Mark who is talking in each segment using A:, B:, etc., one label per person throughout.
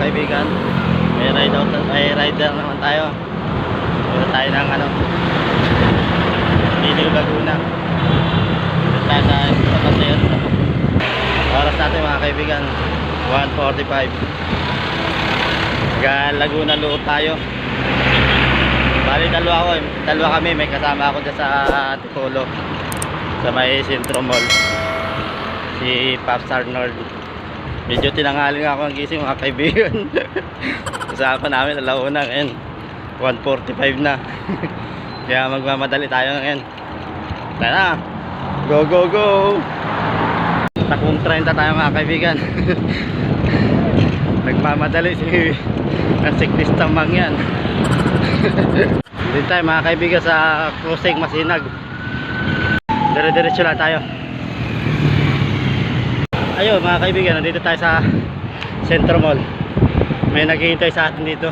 A: kaibigan. May rider naman tayo. Meron tayo ng ano, Liliw Laguna. Meron tayo sa Paseo. Oras natin mga kaibigan 1:45. Laguna Loob tayo. Bali dalawa kami, may kasama ako dyan sa Antipolo sa may Centro Mall, si Pops Arnold. Medyo tinangaling ako ang gising mga kaibigan. Kasama namin alauna ngayon 1:45 na. Kaya magmamadali tayo ngayon. Tara, go go go. Takong 30 tayo mga kaibigan. Nagmamadali si ang siklista mang yan. Dito tayo mga kaibigan sa crossing Masinag. Dire-diretso lang tayo. Ayun mga kaibigan, nandito tayo sa Centro Mall. May naghihintay sa atin dito.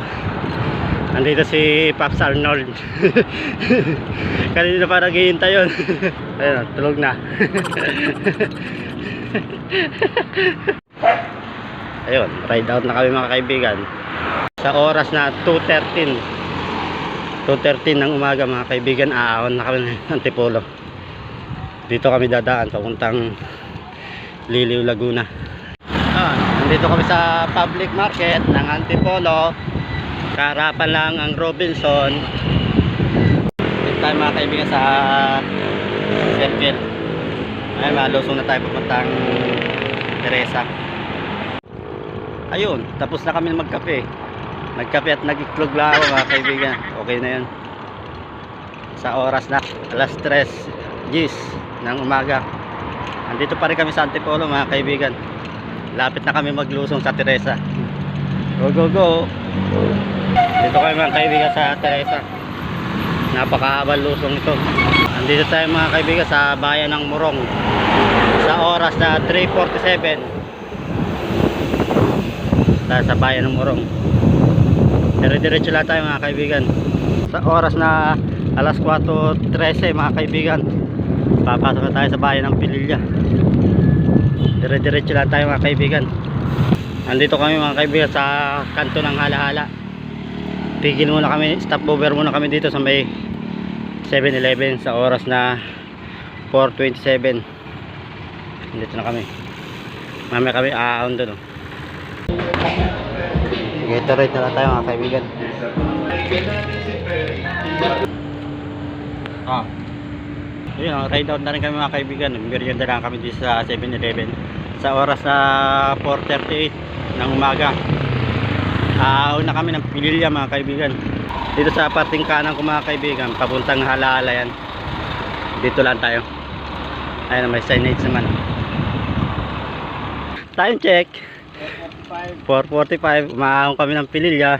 A: Nandito si Pops Arnold. Kanina pa naghihintay yun. Ayun, tulog na. Ayun, ride out na kami mga kaibigan. Sa oras na 2:13 ng umaga mga kaibigan, aahon na kami ng Antipolo. Dito kami dadaan papuntang Liliw Laguna. Nandito kami sa public market ng Antipolo. Kaharapan lang ang Robinson. Dito tayo mga kaibigan sa Circle. Ay, malusong na tayo papuntang Teresa. Ayun, tapos na kami magkape. Nagkape at nag-iklog lang ako mga kaibigan. Okay na yun. Sa oras na alas 3:10 ng umaga. Andito pa rin kami sa Antipolo mga kaibigan. Lapit na kami maglusong sa Teresa. Go go go. Dito kami mga kaibigan sa Teresa. Napakahabang lusong ito. Andito tayo mga kaibigan sa bayan ng Morong. Sa oras na 3:47 tayo sa bayan ng Morong. Dire-diretso lang tayo mga kaibigan. Sa oras na alas 4:13 mga kaibigan, papasok na tayo sa bayan ng Pililla. Dire-diretso lang tayo mga kaibigan. Andito kami mga kaibigan sa kanto ng Halahala. Tigil muna kami, stop over muna kami dito sa may 7-Eleven sa oras na 4:27. Dito na kami. Mamaya kami aahon doon. Gatorade na lang tayo mga kaibigan. Yun, ride out na rin kami mga kaibigan. Merienda lang kami dito sa 7-Eleven sa oras na 4:38 ng umaga. Na kami ng Pililla mga kaibigan. Dito sa parting kanan ko mga kaibigan, papuntang Halahala yan. Dito lang tayo. Ayun, may signage naman. Time check 4:45. Umaahon kami ng Pililla.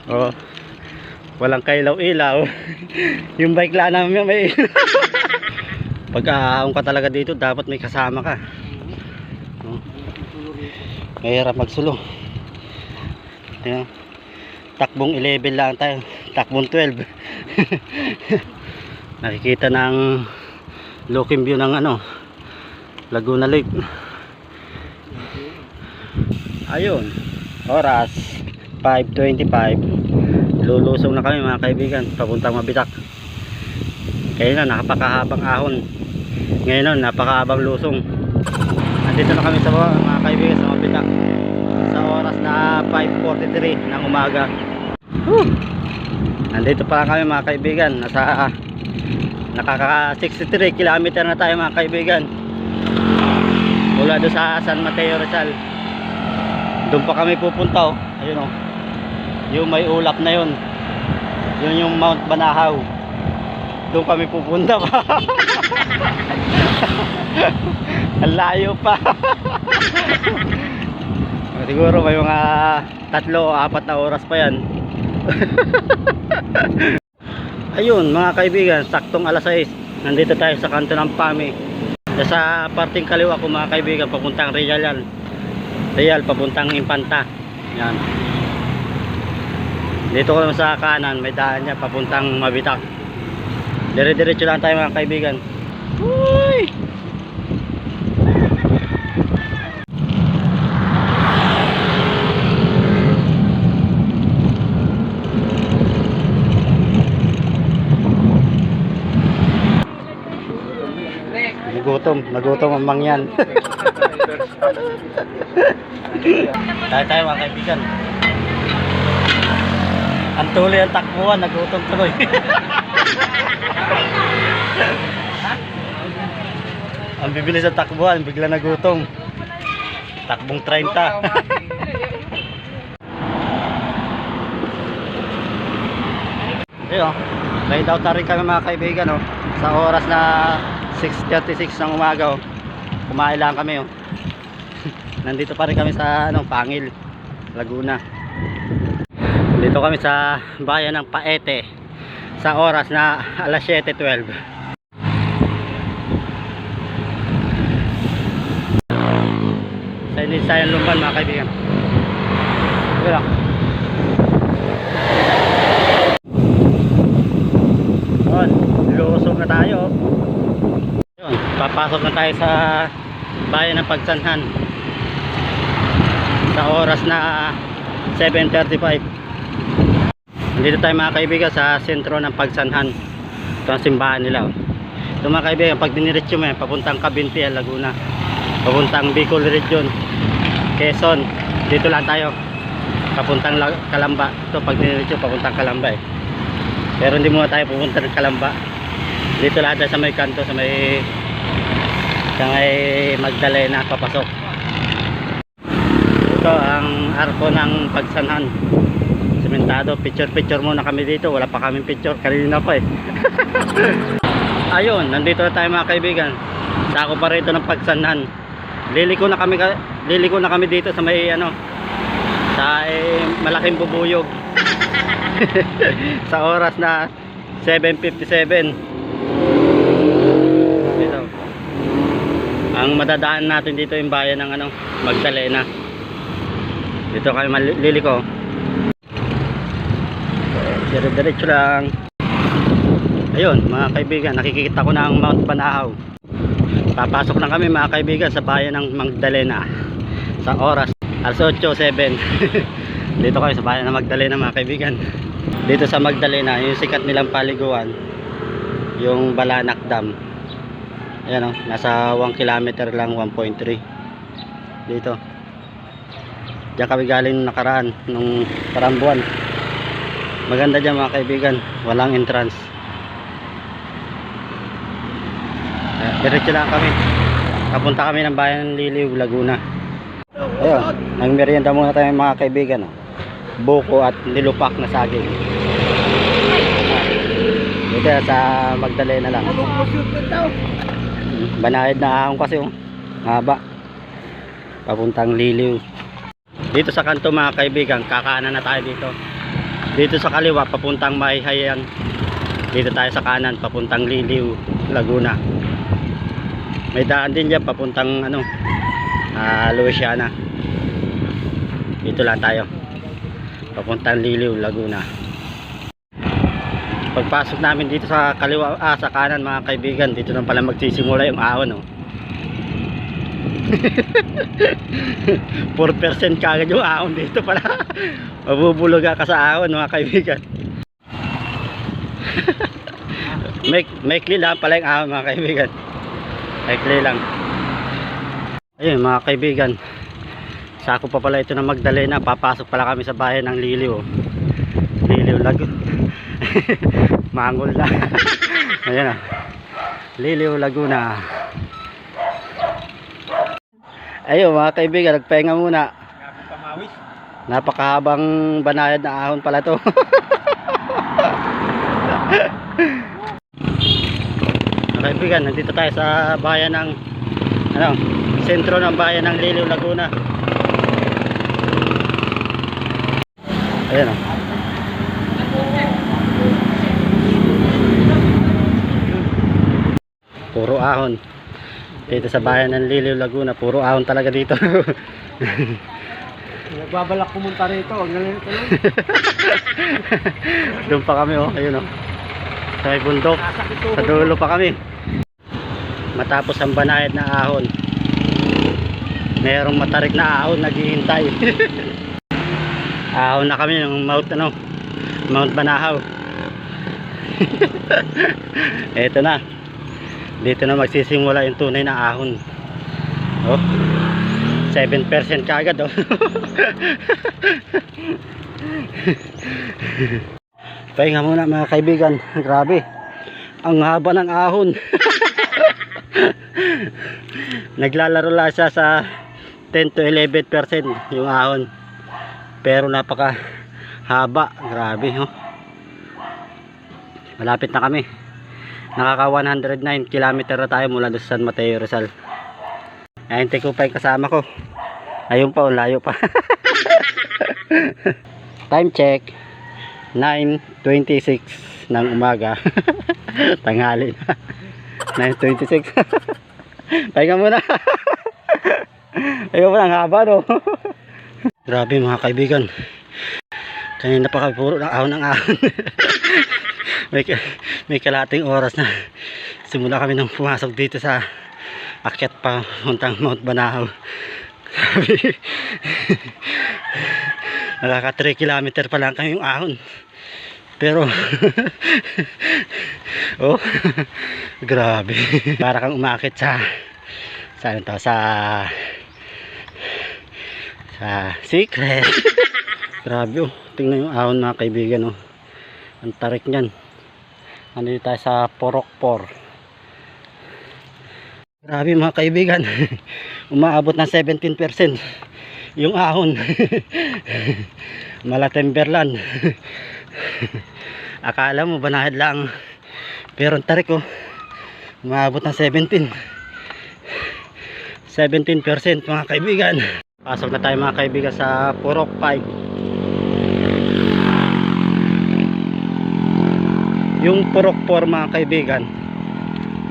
A: Oh, walang kailaw-ilaw. Yung bike lang namin may ilaw. Pag aahon ka talaga dito, dapat may kasama ka. Mahirap magsulong. Ayan. Takbong 11 lang tayo. Takbong 12. Nakikita ng looking view ng ano, Laguna Lake. Ayun, oras 5:25. Lulusong na kami mga kaibigan papuntang Mabitak. Kaya na napakahabang ahon. Ngayon napakahabang lusong. Nandito na kami sa mga kaibigan sa Mabitak sa oras na 5:43 ng umaga. Nandito pa lang kami mga kaibigan. Nakaka 63 km na tayo mga kaibigan mula doon sa San Mateo Rizal. Doon pa kami pupunta. Ayun o, yung may ulap na yun, yun yung Mount Banahaw. Doon kami pupunta pa. Ang layo pa. Siguro may mga 3 o 4 na oras pa yan. Ayun mga kaibigan, saktong alas 6. Nandito tayo sa kanto ng Pami. Sa parting kaliwa ko mga kaibigan, papuntang Real, papuntang Impanta. Yan. Dito ko sa kanan, may daan niya papuntang Mabitak. Dire-diretso lang tayo mga kaibigan. Uy! Nagutom ang mangyan. Tayo mga kaibigan. Ang tuloy ang takbuhan, nagutom tuloy. Ang bibilis ang takbuhan, bigla nagutom. Takbong 30. Ayun, ride out na rin kami mga kaibigan, oh. Sa oras na 6:36 ng umaga, oh. Kumain lang kami, oh. Nandito pa rin kami sa Pangil, Laguna. Dito kami sa bayan ng Paete sa oras na alas 7:12. Sa Inisayan Lumban mga kaibigan. Ayun, lusog na tayo. Yun, papasok na tayo sa bayan ng Pagsanhan sa oras na 7:35. Nandito tayo mga kaibigan sa sentro ng Pagsanhan. Ito ang simbahan nila. Ito mga kaibigan, pag diniretso mo yan, papuntang Cabintean, Laguna, papuntang Bicol Region, Quezon, dito lang tayo, papuntang Calamba. Ito pag diniretso, papuntang Calamba eh. Pero hindi muna tayo pupunta ng Calamba. Dito lahat sa may kanto, sa may Magdalena papasok. Ito ang arko ng Pagsanhan. Sementado, picture muna kami dito. Wala pa kaming picture, kanina pa eh. Ayun, nandito na tayo mga kaibigan. Sako pa rito ng Pagsanhan. Liliko na kami dito sa may sa malaking bubuyog. Sa oras na 7:57. Dito. Ang madadaan natin dito yung bayan ng Magdalena. Dito kami liliko. Diretso lang. Ayun mga kaibigan, nakikita ko na ang Mount Banahaw. Papasok na kami mga kaibigan sa bayan ng Magdalena sa oras alas 8:07. Dito kami sa bayan ng Magdalena mga kaibigan. Dito sa Magdalena, yung sikat nilang paliguan, yung Balanak Dam. Ayan, nasa 1 kilometer lang, 1.3 dito. Diyan kami galing nakaraan nung buwan. Maganda dyan mga kaibigan, walang entrance. Diretso lang kami, papunta kami ng bayan ng Liliw, Laguna. Ayun, nang merienda muna tayo mga kaibigan, buko at nilupak na saging. Dito sa Magdalena lang. Banayad na ahon kasi, haba, papuntang Liliw. Dito sa kanto mga kaibigan, kakanan na tayo dito. Dito sa kaliwa papuntang Mayhayan. Dito tayo sa kanan papuntang Liliw, Laguna. May daan din diyan papuntang Louisiana. Dito lang tayo, papuntang Liliw, Laguna. Pagpasok namin dito sa kaliwa, sa kanan mga kaibigan, dito na pala magsisimula yung ahon, 4% kagad yung ahon dito pala. Mabubulog ka sa ahon mga kaibigan. Maikli lang pala yung ahon mga kaibigan. Maikli lang. Ayun mga kaibigan, sako pa pala ito ng Magdalena. Papasok pala kami sa bayan ng Liliw. Liliw Laguna. Mangol na. Ayan Liliw, Laguna. Ayun mga kaibigan, nagpahinga muna. Napakahabang banayad na ahon pala to. Mga kaibigan, nandito tayo sa bayan ng sentro ng bayan ng Liliw, Laguna. Ayan puro ahon. Dito sa bayan ng Liliw, Laguna, puro ahon talaga dito.
B: Nagbabalak pumunta rito. Ang galing ito lang.
A: Doon pa kami ayun sa may bundok. Sa dulo pa kami. Matapos ang banayad na ahon, mayroong matarik na ahon naghihintay. Ahon na kami ng Mount Banahaw. Eto na. Dito na magsisimula yung tunay na ahon. Oh, 7% kaagad oh. Pahinga muna mga kaibigan. Grabe, ang haba ng ahon. Naglalaro lang siya sa 10 to 11% yung ahon, pero napaka haba. Grabe oh. Malapit na kami. Nakaka 109 km na tayo mula doon sa San Mateo, Rizal. Ayun, ko pa yung kasama ko. Ayun pa, layo pa. Time check 9:26 ng umaga. Tanghali na. 9:26. Pahinga muna. Pahinga muna, ang haba no. Grabe mga kaibigan, kanina pa kami puro ng ahon ng ahon. may kalating oras na simula kami nang pumasok dito sa akyat pa puntang Mount Banahaw. Nakaka 3 kilometer pa lang kami yung ahon, pero oh, grabe. Para kang umakit sa saan to, sa secret. Grabe oh, tingnan yung ahon mga kaibigan oh. Ang tarik niyan. Nandito tayo sa Porokpor. Grabe mga kaibigan. Umaabot ng 17% yung ahon. Malatemberlan. Akala mo banahid lang, pero ang tarik oh, umaabot ng 17% mga kaibigan. Pasok na tayo mga kaibigan sa Purok 5. Yung Purok 4 mga kaibigan,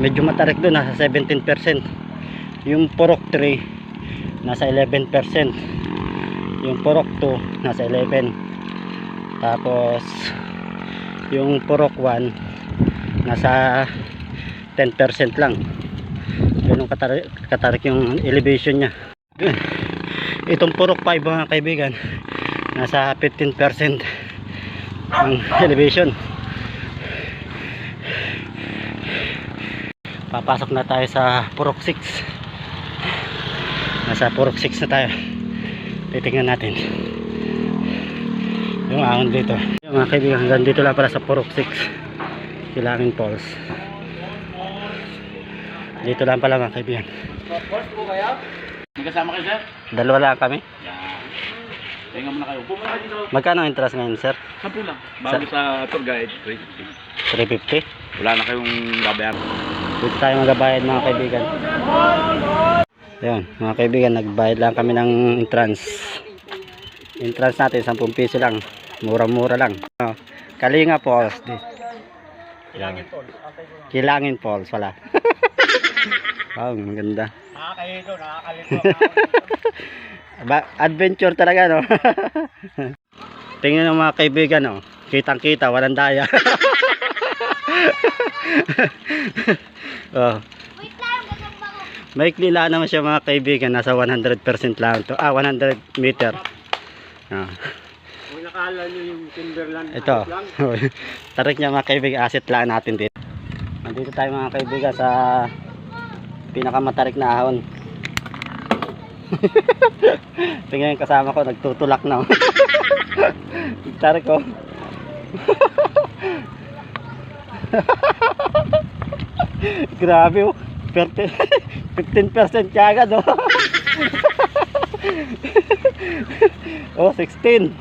A: medyo matarik doon, nasa 17%. Yung Purok 3 nasa 11%. Yung Purok 2 nasa 11%. Tapos yung Purok 1 nasa 10% lang. Ganun katarik yung elevation nya. Itong Purok 5 mga kaibigan, nasa 15% ang elevation. Papasok na tayo sa Purok 6. Nasa Purok 6 na tayo. Titingnan natin yung ahon dito. Yung mga kaibigan, hanggang dito lang para sa Purok 6, Kilangin Falls. Dito lang pala mga kaibigan.
B: Boss po kaya? May kasama kayo, sir?
A: Dalawa lang kami.
B: Yan. Tingnan mo na kayo. Pumunta kayo dito.
A: Magkano ang interest ngayon, sir?
B: 10 lang. Bago sa tour guide, 350.
A: 350.
B: Wala na kayong babayaran.
A: Dito tayo magbabayad mga kaibigan. Ayun, mga kaibigan, nagbayad lang kami ng entrance. Entrance natin 10 piso lang. Mura-mura lang. Kalinga Falls. Kilangin Falls pala. Wow, maganda.
B: Nakakahito, nakakalito.
A: Adventure talaga no. Tingnan ng mga kaibigan no. Kitang-kita, walang daya. Oh. Maikli lang naman siya mga kaibigan, nasa 100% lang to. 100 meter.
B: Kung nakala nyo yung Timberland,
A: ito. Tarik niya mga kaibigan, asset lang natin dito. Nandito tayo mga kaibigan sa pinakamatarik na ahon. Tingnan yung kasama ko, nagtutulak na. Tarik ko. Grabe oh. 15% kagad oh. Oh, 16.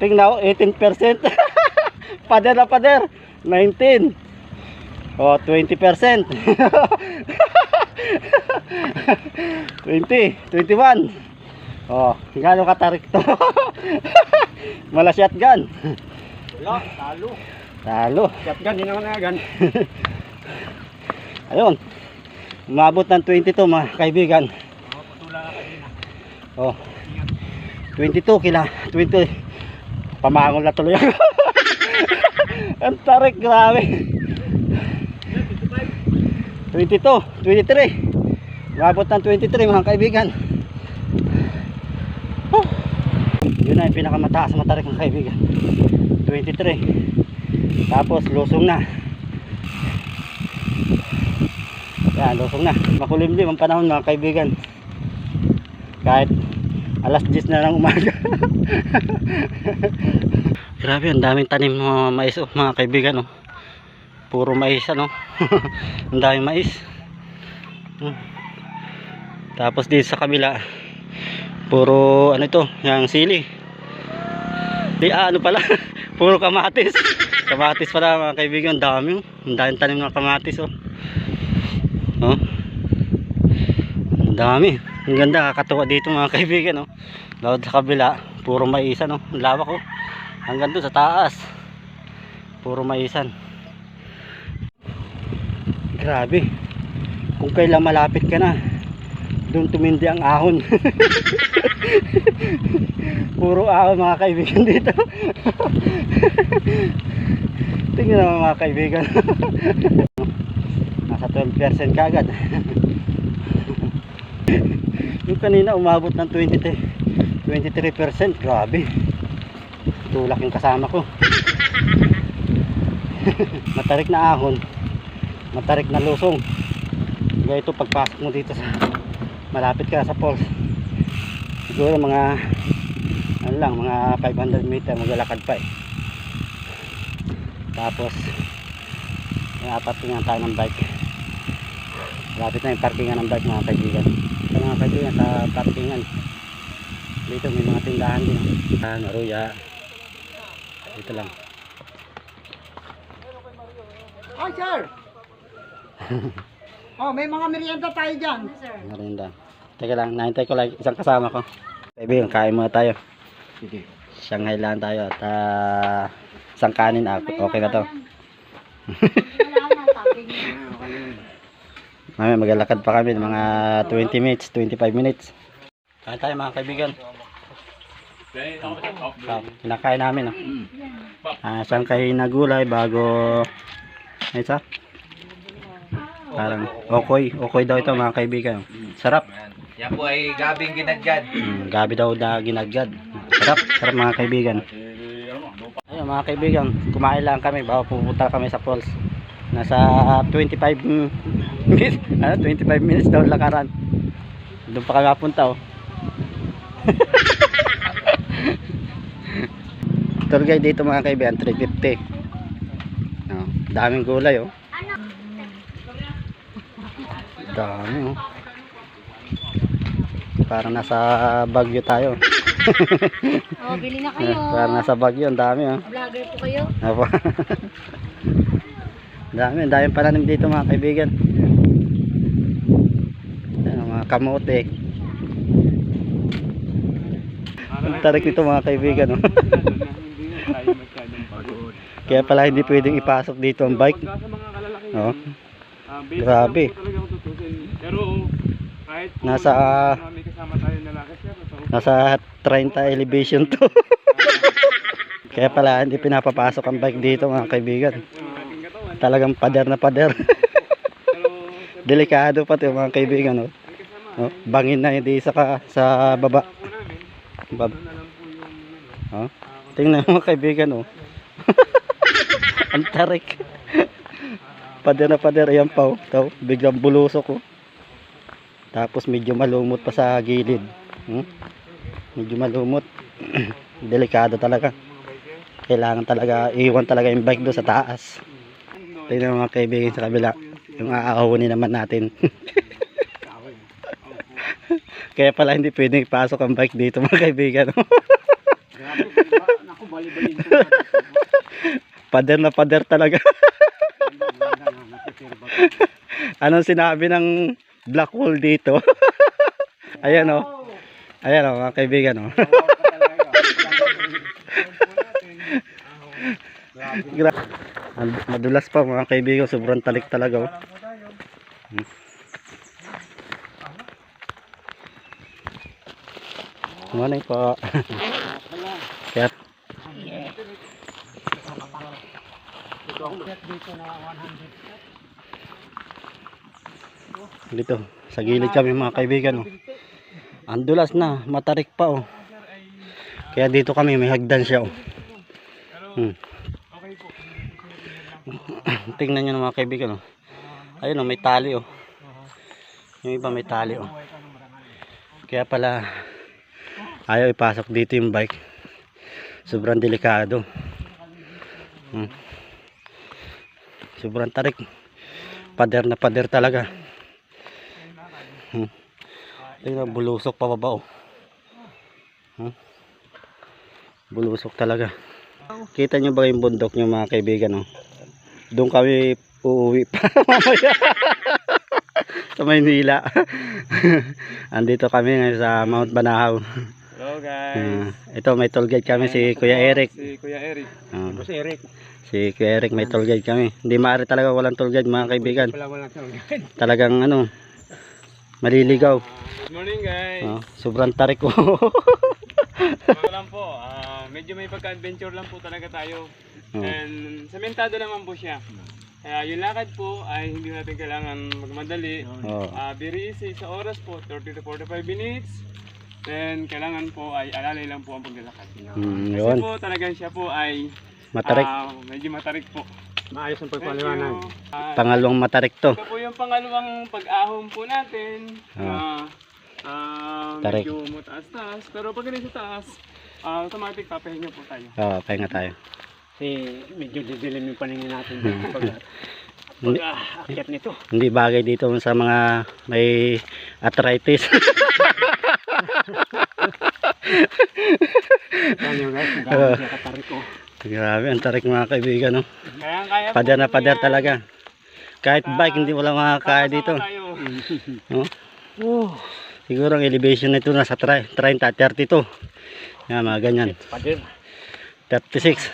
A: Tingnan oh, 18%. Pader na pader. 19. Oh, 20%. 20, 21. Oh, gano'ng katarik to? Mala shotgun.
B: wala, talo.
A: Talo.
B: Shotgun, di naman nagan.
A: Ayun. Umabot ng 22 mga kaibigan.
B: Putula ka kanina.
A: Oh. 22 kila. 20. Pamangol na tuloy ako. Ang tarik, grabe. 22, 23. Umabot ng 23 mga kaibigan. Oh. Yun na yung pinakamataas na tarik mga kaibigan. 23. Tapos lusong na. Yan, lusong na. Makulimlim ang panahon mga kaibigan. Kahit alas 10 na ng umaga. Grabe, ang daming tanim mga mais mga kaibigan. Puro mais ano. Ang daming mais. Tapos dito sa kabila, puro ano ito, yung sili. Ano pala, puro kamatis. Kamatis pala mga kaibigan, ang daming tanim ng kamatis ang dami. Ang ganda, kakatuwa dito mga kaibigan Lawad sa kabila, puro maisan ang lawak hanggang doon sa taas. Puro maisan. Grabe. Kung kailan malapit ka na, doon tumindi ang ahon. Puro ahon mga kaibigan dito. Tingnan naman mga kaibigan. Nasa 12% kagad. Yung kanina umabot ng 23%. Grabe. Tulak yung kasama ko. Matarik na ahon, matarik na lusong. Kaya ito pagpasok mo dito sa malapit ka sa falls, siguro mga ano lang, mga 500 meter maglalakad pa Tapos apat tayo ng bike. Malapit na yung parkingan ng bike mga kaibigan. Mga kaibigan, sa parkingan dito may mga tindahan din Naruya. Dito lang.
C: Hi sir. May mga merienda tayo dyan.
A: Merienda. Teka lang, nahintay ko lang isang kasama ko. Kaibigan, kain muna tayo.
C: Sige.
A: Shanghai lang tayo at isang kanin okay na to. Mamaya maglalakad pa kami mga 20 minutes, 25 minutes. Kain tayo mga kaibigan. Kinakain namin Shanghai na gulay bago isa. Parang okoy daw ito mga kaibigan. Sarap.
B: Yan po ay gabing ginagad.
A: Gabi daw na ginagad. Sarap mga kaibigan. Ayun mga kaibigan, kumain lang kami bago pupunta kami sa falls. Nasa 25 minutes, 25 minutes daw lakaran. Doon pa kami mapunta Tour guide dito mga kaibigan, 350. Daming gulay Dami Parang nasa Baguio tayo.
D: Bili na kayo.
A: Parang nasa Baguio, ang dami
D: Vlogger po kayo.
A: Apo. Daming pananim dito mga kaibigan. Mga kamote. Ang tarik nito mga kaibigan Kaya pala hindi pwedeng ipasok dito ang bike. Grabe.
B: Pero kahit
A: nasa 30 elevation to. Kaya pala hindi pinapapasok ang bike dito mga kaibigan. Talagang pader na pader. Delikado pa 'to mga kaibigan Bangin na hindi sa baba. Tingnan mga kaibigan Ang tarik. Pader na pader, ayan pa biglang bulusok Tapos medyo malumot pa sa gilid. Medyo malumot. Delikado talaga. Kailangan talaga iwan talaga yung bike doon sa taas. Tingnan mga kaibigan sa kabila. Yung aahunin naman natin. Kaya pala hindi pwedeng ipasok ang bike dito mga kaibigan. Pader na pader talaga. Anong sinabi ng black hole dito? Ayan Ayan mga kaibigan Madulas pa mga kaibigan, sobrang talik talaga Morning po. Kaya dito sa gilid kami mga kaibigan Ang dulas na, matarik pa Kaya dito kami may hagdan siya Tingnan nyo mga kaibigan Ayun may tali Yung iba may tali oh. Kaya pala ayaw ipasok dito yung bike. Sobrang delikado. Sobrang tarik. Pader na pader talaga. Tingnan, bulusok pababa oh. Bulusok talaga. Kita nyo ba yung bundok nyo mga kaibigan oh? Doon kami uuwi pa mamaya. Sa Maynila. Andito kami ngayon sa Mount Banahaw.
B: Hello guys.
A: Ito may toll guide kami si Kuya Eric.
B: Si Kuya Eric.
C: Si Eric.
A: Si Kuya Eric may toll guide kami. Hindi maaari talaga walang toll guide mga kaibigan.
C: Walang toll guide.
A: Talagang ano, maliligaw.
B: Good morning guys.
A: Sobrang tarik ko.
B: Ano lang po, medyo may pagka-adventure lang po talaga tayo. And sementado naman po siya. Kaya yung lakad po ay hindi natin kailangan magmadali. Very easy sa oras po, 30 to 45 minutes. Then kailangan po ay alalay lang po ang paglalakad. Kasi po talagang siya po ay
A: Matarik.
B: medyo matarik po.
C: Maayos ang pagpaliwanag.
A: Pangalawang matarik to.
B: Ito po yung pangalawang pag-ahon po natin.
A: Tarik.
B: Medyo mataas-taas. Pero pag ganun sa taas, automatic papahinga po tayo.
A: Pahinga tayo.
C: Kasi medyo didilim yung paningin natin pag-akyat nito.
A: Hindi bagay dito sa mga may arthritis.
C: Yan yung guys, grabe siya katarik ko.
A: Grabe, ang tarik mga kaibigan no?
B: Kaya
A: Pader na pader talaga. Kahit bike hindi wala makakaya dito. No? Siguro ang elevation nito nasa 30, 32. Yan, mga ganyan.
C: Pader.
A: 36.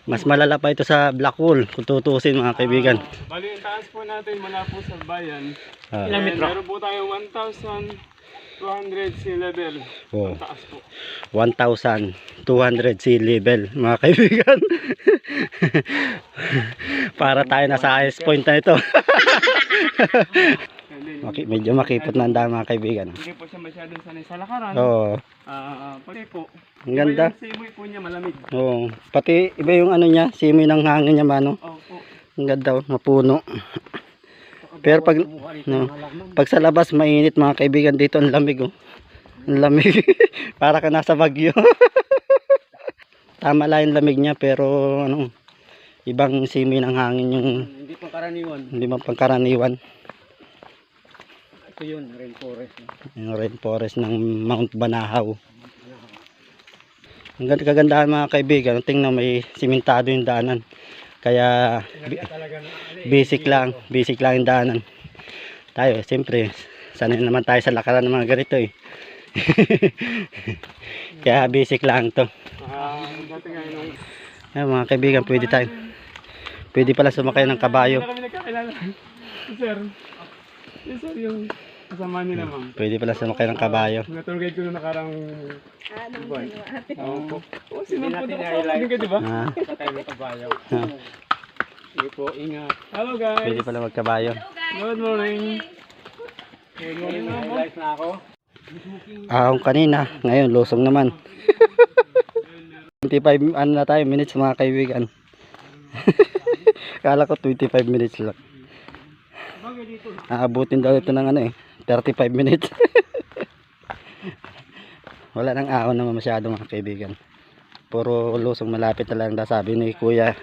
A: Mas malala pa ito sa Blackwall kung tutusin mga kaibigan.
B: Bali yung taas po natin mula po sa bayan.
C: Ilang metro?
B: Meron po tayo 1,200 sea level.
A: Oh.
B: Ang taas po.
A: 1,200 sea level mga kaibigan. Para tayo nasa highest point na ito. Medyo makipot na ang dami mga kaibigan.
B: Hindi po siya masyadong sanay sa lakaran.
A: Oo.
B: Pati po.
A: Ang ganda.
B: Yung simoy po niya malamig.
A: Oo. Pati iba yung ano niya, simoy ng hangin niya mano.
B: Opo.
A: Ang ganda oh, mapuno. Pero pag pag sa labas mainit mga kaibigan, dito ang lamig oh. Ang lamig. Para ka nasa Baguio. Tama lang yung lamig niya pero ano, ibang simoy ng hangin yung
C: Hindi pang karaniwan.
A: hindi man pangkaraniwan.
C: Ito yun, rainforest.
A: Yung rainforest ng Mount Banahaw. Ang kagandahan mga kaibigan, tingnan may simentado yung daanan. Kaya basic lang yung daanan. Tayo, siyempre, sanay naman tayo sa lakaran ng mga ganito eh. Kaya basic lang to.
B: Dati nga yun.
A: Ayan, mga kaibigan, pwede pala sumakay ng kabayo.
B: Hindi na kami nagkakilala. Sir. Yes, sir, yung kasama niyo naman.
A: Pwede pala sumakay ng kabayo.
B: Na-tour guide ko nung nakarang buwan. Opo. Oh, sinunod po ako. Di ba? Sakay ng kabayo. Sige po, ingat. Hello guys.
A: Pwede pala magkabayo.
B: Good morning. Good morning mo.
C: Live na ako.
A: Ahong kanina, ngayon lusong naman. 25 ano na tayo, minutes mga kaibigan. Kala ko 25 minutes lang. Aabutin daw ito ng ano eh, 35 minutes. Wala nang ahon naman masyado mga kaibigan. Puro lusong, malapit na lang daw sabi ni Kuya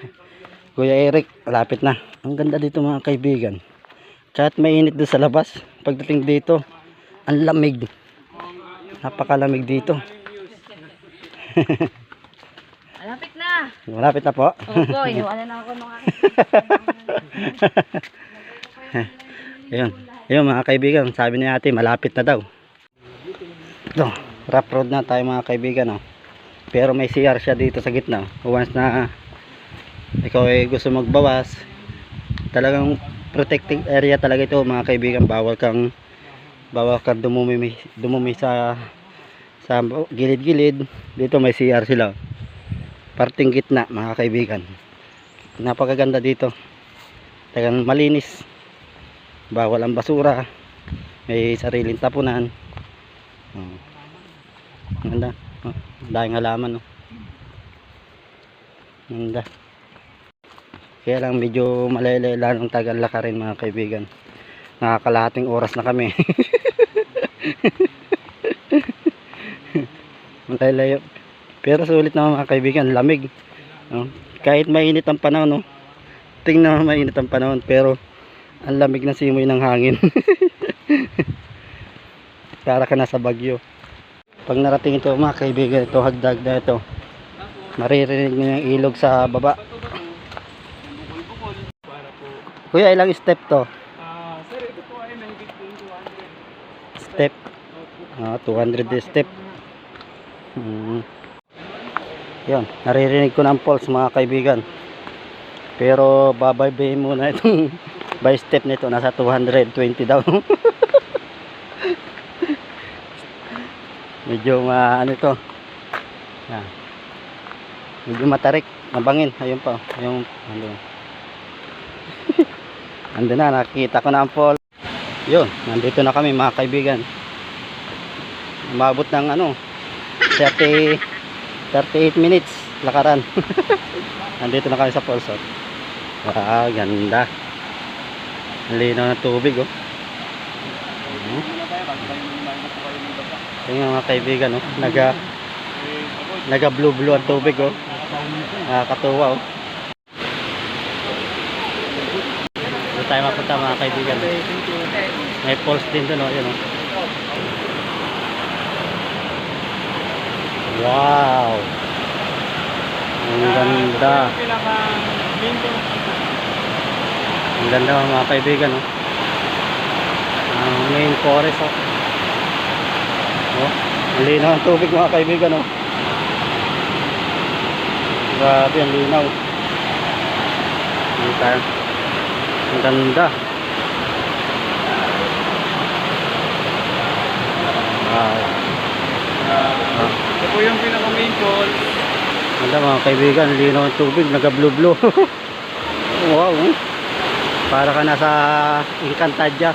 A: Eric, malapit na. Ang ganda dito mga kaibigan. Kahit mainit doon sa labas, pagdating dito, ang lamig. Napakalamig dito.
D: Malapit na.
A: Malapit na po.
D: Opo, iniwanan na ako nung aking.
A: Ayun mga kaibigan, sabi ni ate malapit na daw. Ito, rough road na tayo mga kaibigan oh. Pero may CR siya dito sa gitna. Once na ikaw ay gusto magbawas, talagang protected area talaga ito mga kaibigan. Bawal kang dumumi sa gilid-gilid. Dito may CR sila. Parting gitna mga kaibigan. Napakaganda dito. Talagang malinis. Bawal ang basura. May sariling tapunan. Ganda. Dahil halaman. Ganda. Kaya lang medyo malayla ng tagal lakarin mga kaibigan. Nakakalahating oras na kami. Malayo. Pero sulit naman mga kaibigan, lamig. No? Kahit mainit ang panahon, no? Tingnan mo mainit ang panahon, pero ang lamig na simoy ng hangin. Para ka nasa Bagyo. Pag narating ito mga kaibigan, ito hagdag na ito, maririnig nyo yung ilog sa baba.
B: Para po.
A: Kuya, ilang step to?
B: Sir, ito po ay mahigit po 200.
A: Step. 200 step. Yun, naririnig ko ng pulse mga kaibigan. Pero babaybayin muna itong by step nito, nasa 220 daw. Medyo ano ito. Yan. Medyo matarik, mabangin. Ayun pa, yung ano. Andun na, nakikita ko na ang pulse. Yun, nandito na kami mga kaibigan. Umabot ng 38 minutes lakaran. Nandito na kami sa falls. Ganda. Ang linaw ng tubig, oh. Tingnan mga kaibigan, oh. Naga blue ang tubig, oh. Nakakatuwa, oh. Dito tayo mapunta mga kaibigan. May falls din doon, oh. Yan, oh. Wow! Ang ganda. Ang ganda mga kaibigan, no? Ang main forest, oh. Oh, ang linaw ng tubig mga kaibigan, no? Grabe, ang linaw. Ang ganda. Wow.
B: Ito po yung pinaka main falls.
A: Ganda mga kaibigan, linaw ng tubig, naga-blue. Wow, para ka nasa Encantadia.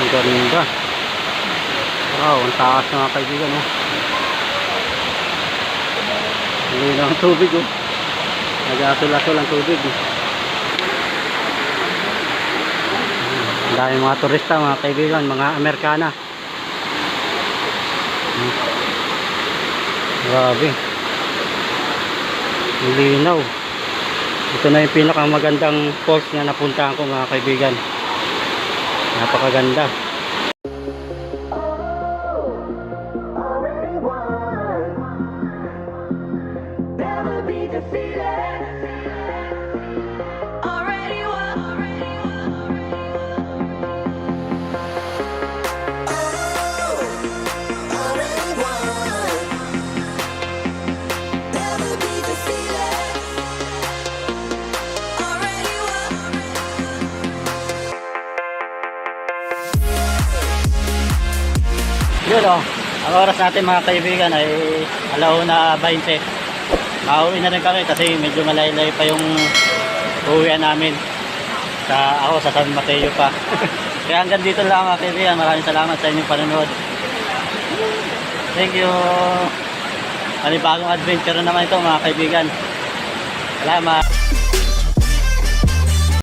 A: Ang ganda. Wow, ang taas mga kaibigan, oh. Linaw ng tubig, oh. Nag-asul-asul ang tubig, oh. Ang dami mga turista mga kaibigan, mga Amerikana. Grabe, ang linaw. Ito na yung pinakamagandang falls na napuntahan ko mga kaibigan. Napakaganda. Yun, oh. Ang oras natin mga kaibigan ay 1:20. Mauwi na rin kami kasi medyo malaylay pa yung uwian namin. Ako sa San Mateo pa. Kaya hanggang dito lang mga kaibigan. Maraming salamat sa inyong panonood. Thank you. Panibagong adventure naman ito mga kaibigan. Salamat.